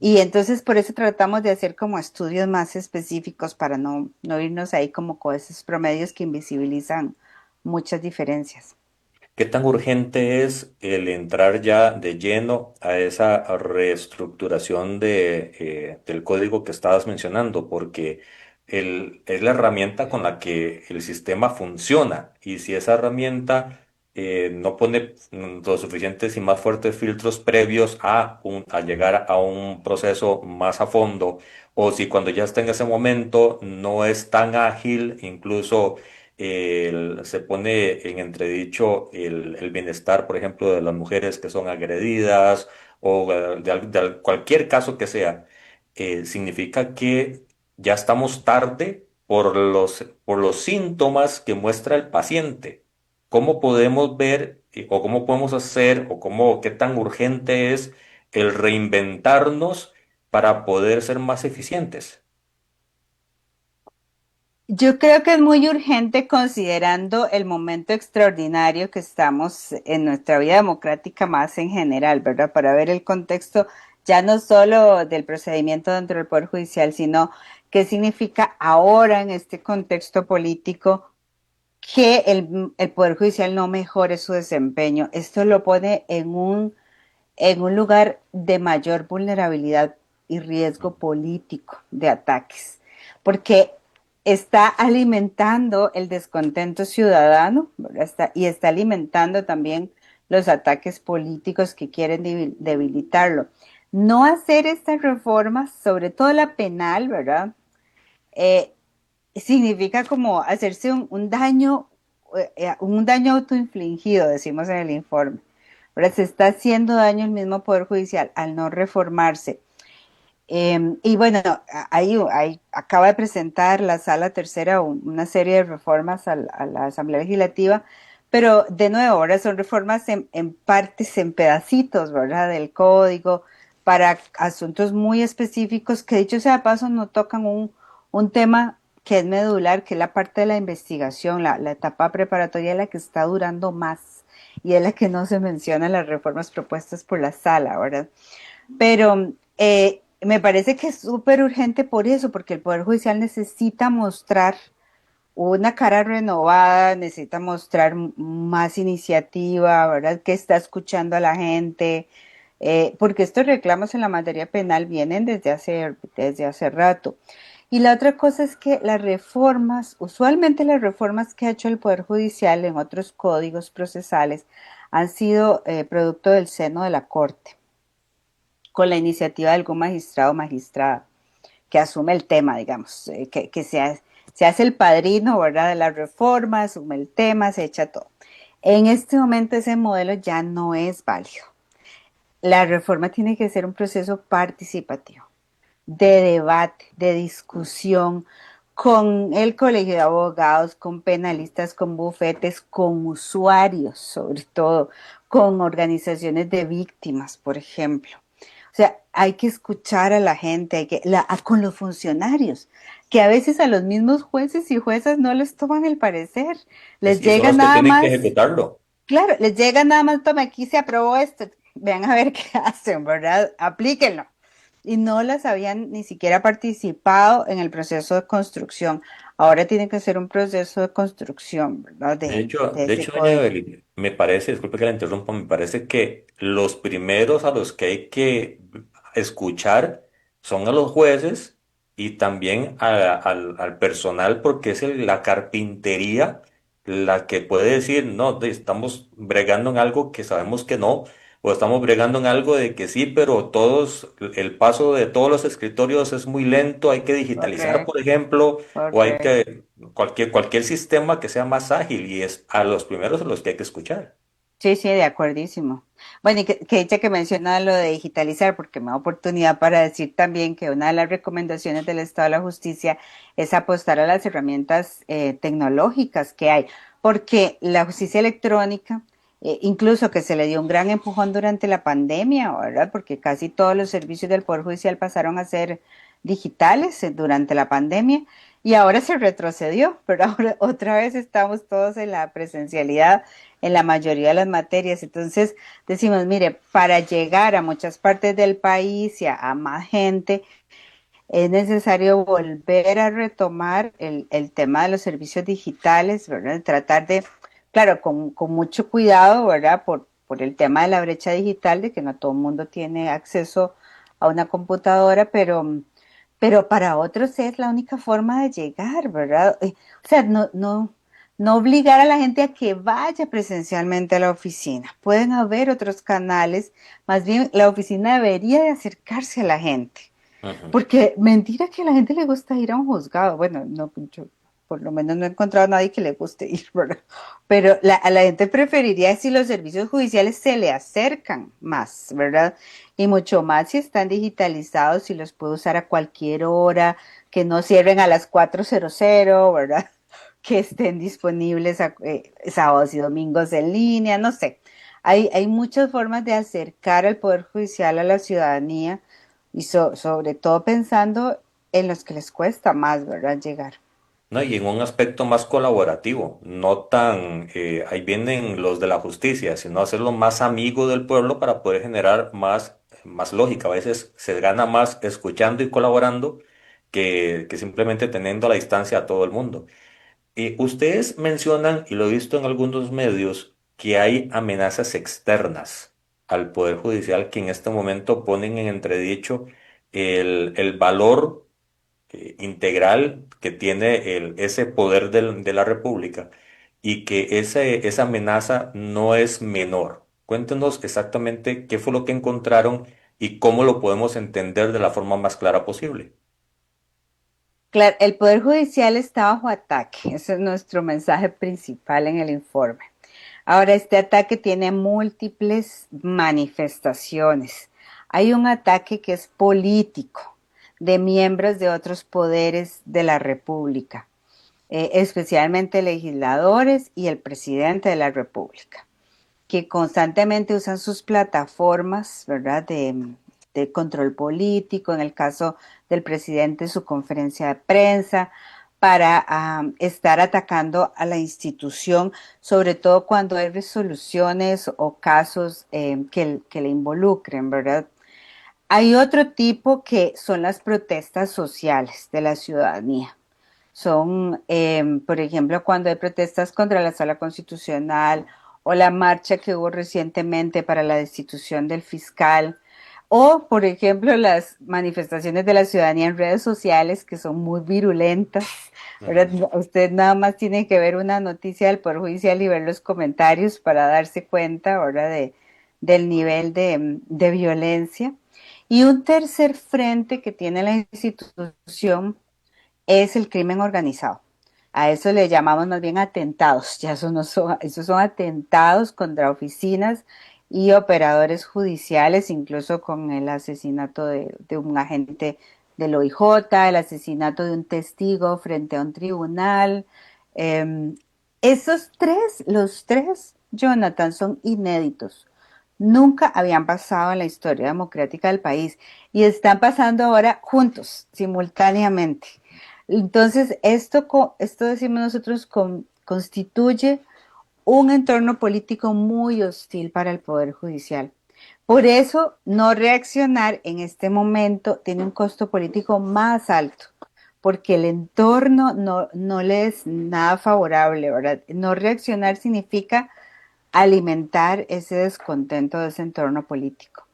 Y entonces por eso tratamos de hacer como estudios más específicos para no irnos ahí como con esos promedios que invisibilizan muchas diferencias. ¿Qué tan urgente es el entrar ya de lleno a esa reestructuración del código que estabas mencionando? Porque es la herramienta con la que el sistema funciona. Y si esa herramienta no pone los suficientes y más fuertes filtros previos a llegar a un proceso más a fondo, o si cuando ya está en ese momento no es tan ágil, incluso se pone en entredicho el bienestar, por ejemplo, de las mujeres que son agredidas o cualquier caso que sea, significa que ya estamos tarde por los síntomas que muestra el paciente. ¿Cómo podemos ver o cómo podemos hacer o qué tan urgente es el reinventarnos para poder ser más eficientes. Yo creo que es muy urgente considerando el momento extraordinario que estamos en nuestra vida democrática más en general, ¿verdad? Para ver el contexto ya no solo del procedimiento dentro del Poder Judicial, sino qué significa ahora en este contexto político que el Poder Judicial no mejore su desempeño. Esto lo pone en un lugar de mayor vulnerabilidad y riesgo político de ataques, porque está alimentando el descontento ciudadano, ¿verdad? Y está alimentando también los ataques políticos que quieren debilitarlo. No hacer estas reformas, sobre todo la penal, ¿verdad? Eh, Significa como hacerse un daño autoinfligido, decimos en el informe. ¿Verdad? Se está haciendo daño al mismo Poder Judicial al no reformarse. Y bueno, ahí acaba de presentar la Sala Tercera una serie de reformas a la Asamblea Legislativa, pero de nuevo, ahora son reformas en partes, en pedacitos, ¿verdad? Del código, para asuntos muy específicos que dicho sea de paso no tocan un tema que es medular, que es la parte de la investigación, la etapa preparatoria, la que está durando más y es la que no se menciona en las reformas propuestas por la Sala, ¿verdad? Pero me parece que es súper urgente por eso, porque el Poder Judicial necesita mostrar una cara renovada, necesita mostrar más iniciativa, ¿verdad? Que está escuchando a la gente, porque estos reclamos en la materia penal vienen desde hace rato. Y la otra cosa es que las reformas, usualmente las reformas que ha hecho el Poder Judicial en otros códigos procesales han sido producto del seno de la Corte, con la iniciativa de algún magistrado o magistrada que asume el tema, digamos, que se hace el padrino, ¿verdad? De la reforma, asume el tema, se echa todo. En este momento ese modelo ya no es válido. La reforma tiene que ser un proceso participativo, de debate, de discusión, con el colegio de abogados, con penalistas, con bufetes, con usuarios, sobre todo, con organizaciones de víctimas, por ejemplo. O sea, hay que escuchar a la gente, con los funcionarios, que a veces a los mismos jueces y juezas no les toman el parecer. Les Y son llega los que nada tienen que más, ejecutarlo. claro, les llega nada más, toma, aquí se aprobó esto, vean a ver qué hacen, ¿verdad? Aplíquenlo. Y no las habían ni siquiera participado en el proceso de construcción. Ahora tiene que ser un proceso de construcción, ¿verdad? De De ese hecho, doña código. Evelyn, me parece, disculpe que la interrumpa, me parece que los primeros a los que hay que escuchar son a los jueces y también al personal, porque es la carpintería la que puede decir, no, estamos bregando en algo que sabemos que no, o estamos bregando en algo de que sí, pero el paso de todos los escritorios es muy lento, hay que digitalizar, por Correcto, ejemplo, o hay correcto. que cualquier sistema que sea más ágil y es a los primeros a los que hay que escuchar. Sí, sí, de acuerdísimo. Bueno, y que dicha que menciona lo de digitalizar, porque me da oportunidad para decir también que una de las recomendaciones del Estado de la Justicia es apostar a las herramientas tecnológicas que hay, porque la justicia electrónica, incluso que se le dio un gran empujón durante la pandemia, ¿verdad? Porque casi todos los servicios del Poder Judicial pasaron a ser digitales durante la pandemia y ahora se retrocedió, pero ahora otra vez estamos todos en la presencialidad en la mayoría de las materias. Entonces decimos, mire, para llegar a muchas partes del país y a más gente, es necesario volver a retomar el tema de los servicios digitales, ¿verdad? Tratar de, claro, con mucho cuidado, ¿verdad? Por el tema de la brecha digital, de que no todo el mundo tiene acceso a una computadora, pero para otros es la única forma de llegar, ¿verdad? O sea, no obligar a la gente a que vaya presencialmente a la oficina. Pueden haber otros canales, más bien la oficina debería de acercarse a la gente. Ujú. Porque mentira que a la gente le gusta ir a un juzgado. Bueno, no, yo por lo menos no he encontrado a nadie que le guste ir, ¿verdad? Pero a la gente preferiría si los servicios judiciales se le acercan más, ¿verdad? Y mucho más si están digitalizados y los puede usar a cualquier hora, que no cierren a las 4:00, ¿verdad? Que estén disponibles sábados y domingos en línea, no sé. Hay muchas formas de acercar al Poder Judicial a la ciudadanía y sobre todo pensando en los que les cuesta más, ¿verdad? Llegar. ¿No? Y en un aspecto más colaborativo, no tan, ahí vienen los de la justicia, sino hacerlo más amigo del pueblo para poder generar más lógica. A veces se gana más escuchando y colaborando que simplemente teniendo a la distancia a todo el mundo. Ustedes mencionan, y lo he visto en algunos medios, que hay amenazas externas al Poder Judicial que en este momento ponen en entredicho el valor integral que tiene ese poder de la República y que esa amenaza no es menor. Cuéntenos exactamente qué fue lo que encontraron y cómo lo podemos entender de la forma más clara posible. Claro, el Poder Judicial está bajo ataque. Ese es nuestro mensaje principal en el informe. Ahora, este ataque tiene múltiples manifestaciones. Hay un ataque que es político de miembros de otros poderes de la República, especialmente legisladores y el presidente de la República, que constantemente usan sus plataformas, ¿verdad?, de control político, en el caso del presidente, su conferencia de prensa, para estar atacando a la institución, sobre todo cuando hay resoluciones o casos que le involucren, ¿verdad? Hay otro tipo que son las protestas sociales de la ciudadanía. Son, por ejemplo, cuando hay protestas contra la sala constitucional o la marcha que hubo recientemente para la destitución del fiscal, o, por ejemplo, las manifestaciones de la ciudadanía en redes sociales que son muy virulentas, ¿verdad? Ujú. Usted nada más tiene que ver una noticia del Poder Judicial y ver los comentarios para darse cuenta, ¿verdad?, del nivel de violencia. Y un tercer frente que tiene la institución es el crimen organizado. A eso le llamamos más bien atentados. Ya eso no son, esos son atentados contra oficinas y operadores judiciales, incluso con el asesinato de un agente del OIJ, el asesinato de un testigo frente a un tribunal. Eh, Esos tres, los tres, Jonathan, son inéditos. Nunca habían pasado en la historia democrática del país y están pasando ahora juntos, simultáneamente. Entonces, esto decimos nosotros, constituye un entorno político muy hostil para el Poder Judicial. Por eso, no reaccionar en este momento tiene un costo político más alto, porque el entorno no le es nada favorable, ¿verdad? No reaccionar significa alimentar ese descontento de ese entorno político.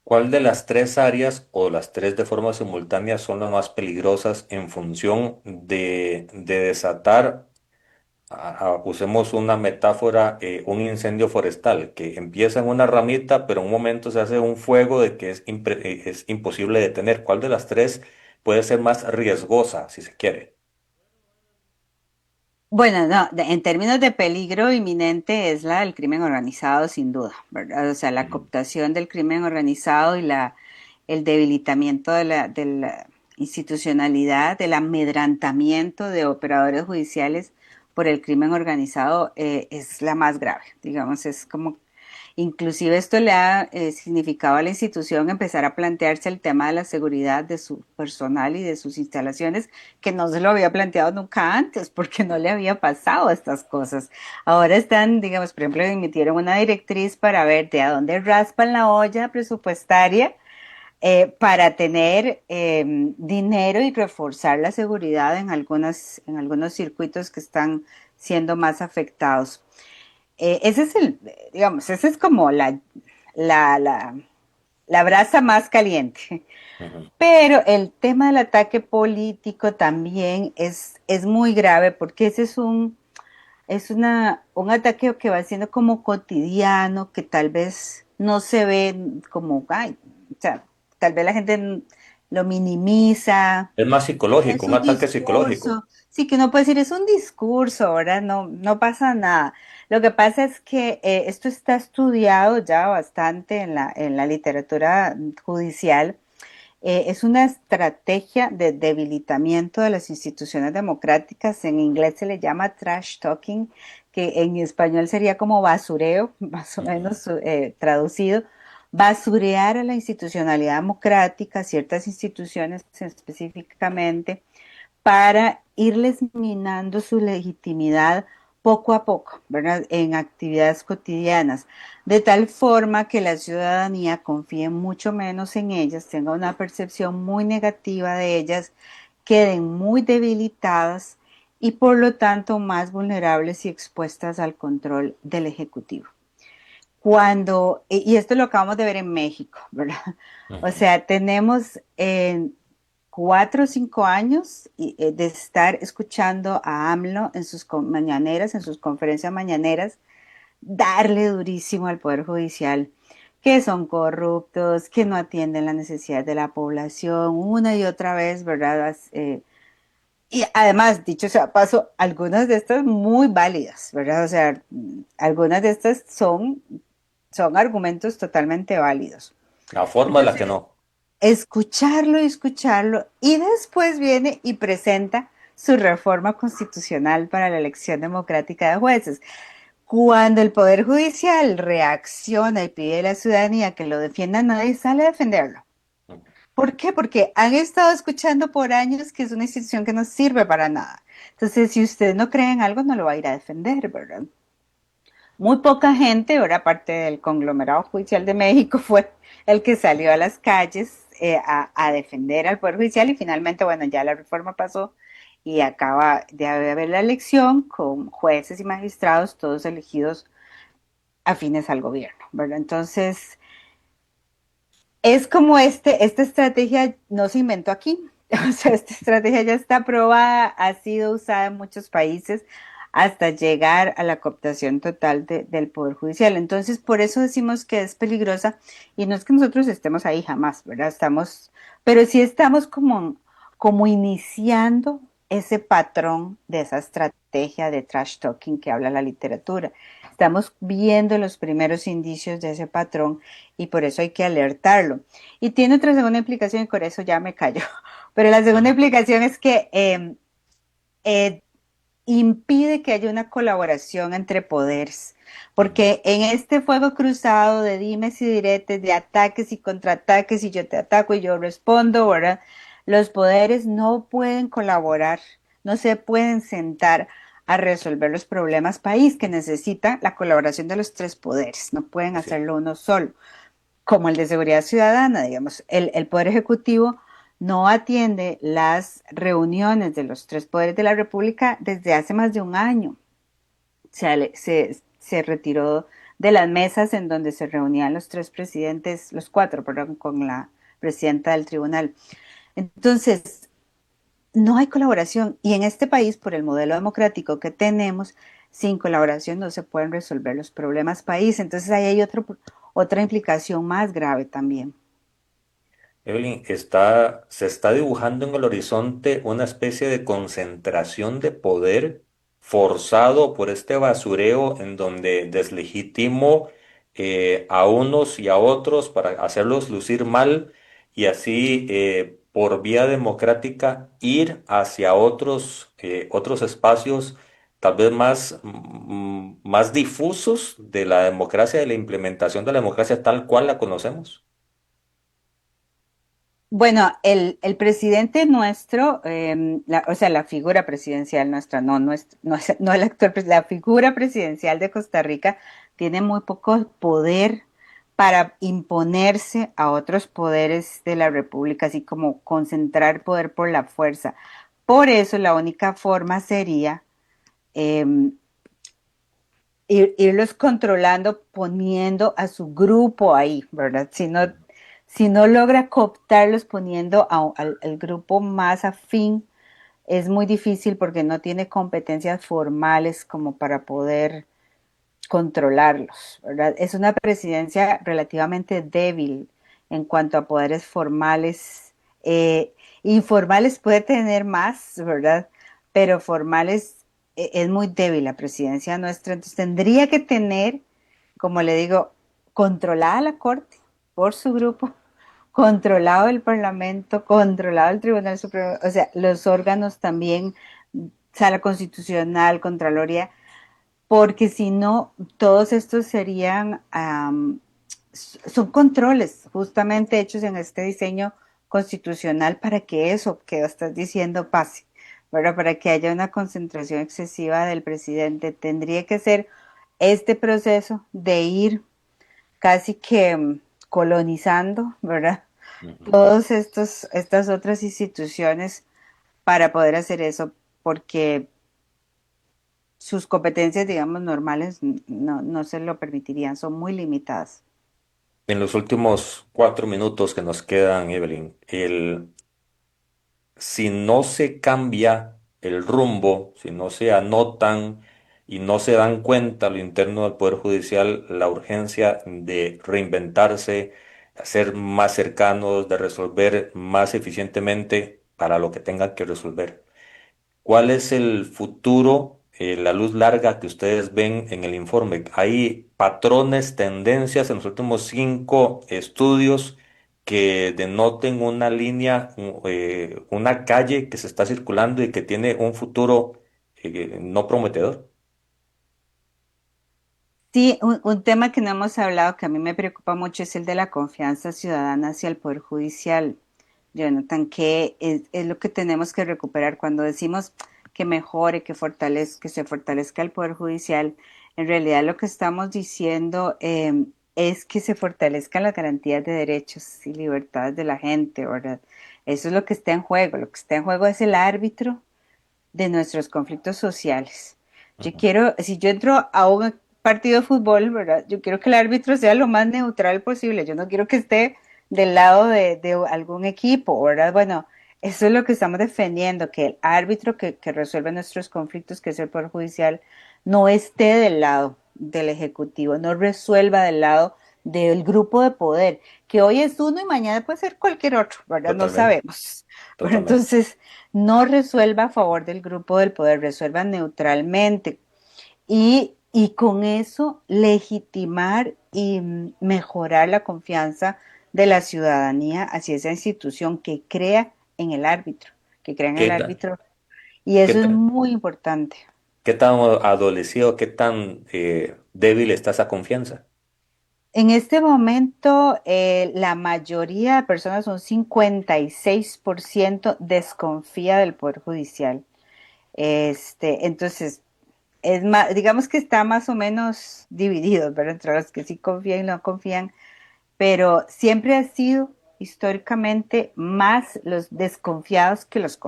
¿Cuál de las tres áreas o las tres de forma simultánea son las más peligrosas en función de desatar, usemos una metáfora, un incendio forestal, que empieza en una ramita, pero en un momento se hace un fuego de que es imposible detener? ¿Cuál de las tres puede ser más riesgosa, si se quiere? Bueno, no, en términos de peligro inminente es la del crimen organizado, sin duda, ¿verdad? O sea, la Ujú. cooptación del crimen organizado y el debilitamiento de la institucionalidad, el amedrantamiento de operadores judiciales por el crimen organizado es la más grave. Digamos, es como inclusive esto le ha significado a la institución empezar a plantearse el tema de la seguridad de su personal y de sus instalaciones, que no se lo había planteado nunca antes, porque no le había pasado estas cosas. Ahora están, digamos, por ejemplo, emitieron una directriz para ver de a dónde raspan la olla presupuestaria para tener dinero y reforzar la seguridad en algunos circuitos que están siendo más afectados. Ese es digamos, ese es como la, la, la brasa más caliente. Ujú. Pero el tema del ataque político también es muy grave porque ese un ataque que va siendo como cotidiano, que tal vez no se ve como, ay, o sea, tal vez la gente lo minimiza, Es más psicológico, es un un ataque psicológico. discurso, sí que uno puede decir, es un discurso, ahora no pasa nada. Lo que pasa es que esto está estudiado ya bastante en la literatura judicial. Es una estrategia de debilitamiento de las instituciones democráticas. En inglés se le llama trash talking, que en español sería como basureo, más o menos traducido, basurear a la institucionalidad democrática, ciertas instituciones específicamente, para irles minando su legitimidad poco a poco, ¿verdad? En actividades cotidianas, de tal forma que la ciudadanía confíe mucho menos en ellas, tenga una percepción muy negativa de ellas, queden muy debilitadas y por lo tanto más vulnerables y expuestas al control del Ejecutivo. Y esto lo acabamos de ver en México, ¿verdad? O sea, tenemos 4 o 5 años de estar escuchando a AMLO en sus mañaneras, en sus conferencias mañaneras, darle durísimo al Poder Judicial, que son corruptos, que no atienden las necesidades de la población, una y otra vez, ¿verdad? Y además, dicho sea paso, algunas de estas muy válidas, ¿verdad? O sea, algunas de estas son argumentos totalmente válidos. La forma en la que Entonces, no. escucharlo y escucharlo, y después viene y presenta su reforma constitucional para la elección democrática de jueces. Cuando el Poder Judicial reacciona y pide a la ciudadanía que lo defienda, nadie sale a defenderlo. ¿Por qué? Porque han estado escuchando por años que es una institución que no sirve para nada. Entonces, si usted no cree en algo, no lo va a ir a defender, ¿verdad? Muy poca gente, ahora aparte del conglomerado judicial de México, fue el que salió a las calles a defender al Poder Judicial y finalmente, bueno, ya la reforma pasó y acaba de haber la elección con jueces y magistrados, todos elegidos afines al gobierno, ¿verdad? Entonces, es como esta estrategia no se inventó aquí, o sea, esta estrategia ya está probada, ha sido usada en muchos países hasta llegar a la cooptación total del Poder Judicial. Entonces, por eso decimos que es peligrosa y no es que nosotros estemos ahí jamás, ¿verdad? Pero sí estamos como iniciando ese patrón de esa estrategia de trash talking que habla la literatura. Estamos viendo los primeros indicios de ese patrón y por eso hay que alertarlo. Y tiene otra segunda implicación y por eso ya me callo. Pero la segunda implicación es que impide que haya una colaboración entre poderes, porque en este fuego cruzado de dimes y diretes, de ataques y contraataques, y yo te ataco y yo respondo, ¿verdad? Los poderes no pueden colaborar, no se pueden sentar a resolver los problemas país, que necesita la colaboración de los tres poderes, no pueden Sí. hacerlo uno solo, como el de seguridad ciudadana, digamos, el Poder Ejecutivo no atiende las reuniones de los tres poderes de la República desde hace más de un año. Se retiró de las mesas en donde se reunían los tres presidentes, los cuatro, perdón, con la presidenta del tribunal. Entonces, no hay colaboración y en este país, por el modelo democrático que tenemos, sin colaboración no se pueden resolver los problemas país. Entonces ahí hay otra implicación más grave también. Evelyn, se está dibujando en el horizonte una especie de concentración de poder forzado por este basureo en donde deslegitimo a unos y a otros para hacerlos lucir mal y así por vía democrática ir hacia otros espacios tal vez más difusos de la democracia, de la implementación de la democracia tal cual la conocemos. Bueno, el presidente nuestro, o sea, la figura presidencial nuestra, no el actual, la figura presidencial de Costa Rica tiene muy poco poder para imponerse a otros poderes de la República, así como concentrar poder por la fuerza. Por eso la única forma sería eh, irlos controlando, poniendo a su grupo ahí, ¿verdad? Si no logra cooptarlos poniendo al grupo más afín, es muy difícil porque no tiene competencias formales como para poder controlarlos, ¿verdad? Es una presidencia relativamente débil en cuanto a poderes formales. Informales puede tener más, ¿verdad? Pero formales es muy débil la presidencia nuestra, entonces tendría que tener, como le digo, controlada la Corte por su grupo, controlado el Parlamento, controlado el Tribunal Supremo, o sea, los órganos también, Sala Constitucional, Contraloría, porque si no, todos estos serían, son controles justamente hechos en este diseño constitucional para que eso que estás diciendo pase, ¿verdad? Para que haya una concentración excesiva del presidente. Tendría que ser este proceso de ir casi que colonizando, ¿verdad? Todas estas otras instituciones para poder hacer eso, porque sus competencias, digamos, normales no se lo permitirían, son muy limitadas. En los últimos 4 minutos que nos quedan, Evelyn, si no se cambia el rumbo, si no se anotan y no se dan cuenta a lo interno del Poder Judicial la urgencia de reinventarse, ser más cercanos, de resolver más eficientemente para lo que tengan que resolver. ¿Cuál es el futuro, la luz larga que ustedes ven en el informe? ¿Hay patrones, tendencias en los últimos 5 estudios que denoten una línea, una calle que se está circulando y que tiene un futuro no prometedor? Sí, un tema que no hemos hablado que a mí me preocupa mucho es el de la confianza ciudadana hacia el Poder Judicial. Jonathan, que es lo que tenemos que recuperar cuando decimos que mejore, que se fortalezca el Poder Judicial. En realidad lo que estamos diciendo es que se fortalezcan las garantías de derechos y libertades de la gente, ¿verdad? Eso es lo que está en juego. Lo que está en juego es el árbitro de nuestros conflictos sociales. Yo Ujú. quiero, si yo entro a un partido de fútbol, ¿verdad? Yo quiero que el árbitro sea lo más neutral posible. Yo no quiero que esté del lado de algún equipo, ¿verdad? Bueno, eso es lo que estamos defendiendo, que el árbitro que resuelve nuestros conflictos, que es el Poder Judicial, no esté del lado del Ejecutivo, no resuelva del lado del grupo de poder, que hoy es uno y mañana puede ser cualquier otro, ¿verdad? No Totalmente, sabemos. Pero totalmente. entonces, no resuelva a favor del grupo del poder, resuelva neutralmente y con eso legitimar y mejorar la confianza de la ciudadanía hacia esa institución que crea en el árbitro, que crea en el ¿Qué tal? árbitro. Y ¿Qué eso es tal? muy importante. ¿Qué tan adolecido, qué tan débil está esa confianza? En este momento, la mayoría de personas, un 56% desconfía del Poder Judicial. Entonces, es más, digamos que está más o menos dividido, ¿verdad? Entre los que sí confían y no confían, pero siempre ha sido históricamente más los desconfiados que los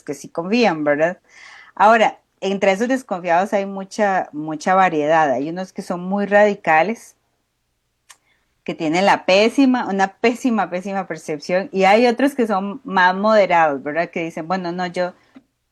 que sí confían, ¿verdad? Ahora, entre esos desconfiados hay mucha variedad. Hay unos que son muy radicales, que tienen una pésima percepción, y hay otros que son más moderados, ¿verdad? Que dicen, bueno, no, yo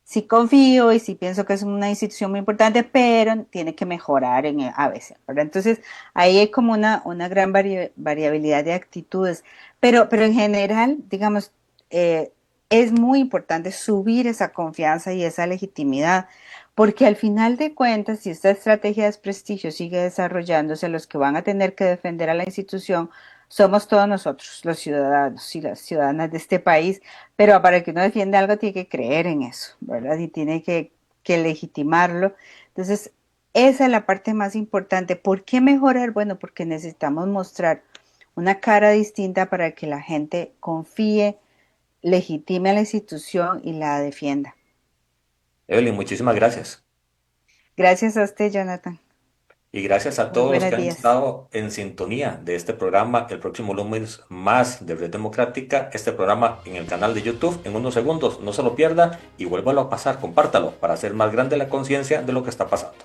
sí confío y sí pienso que es una institución muy importante, pero tiene que mejorar a veces, ¿verdad? Entonces, ahí hay como una gran variabilidad de actitudes, pero en general, digamos, es muy importante subir esa confianza y esa legitimidad, porque al final de cuentas, si esta estrategia de desprestigio sigue desarrollándose, los que van a tener que defender a la institución somos todos nosotros, los ciudadanos y las ciudadanas de este país, pero para que uno defienda algo tiene que creer en eso, ¿verdad? Y tiene que legitimarlo. Entonces, esa es la parte más importante. ¿Por qué mejorar? Bueno, porque necesitamos mostrar una cara distinta para que la gente confíe, legitime a la institución y la defienda. Evelyn, muchísimas gracias. Gracias a usted, Jonathan. Y gracias a Muy todos los buenos que han días. estado en sintonía de este programa. El próximo lunes más de Red Democrática. Este programa en el canal de YouTube en unos segundos. No se lo pierda y vuélvalo a pasar, compártalo para hacer más grande la conciencia de lo que está pasando.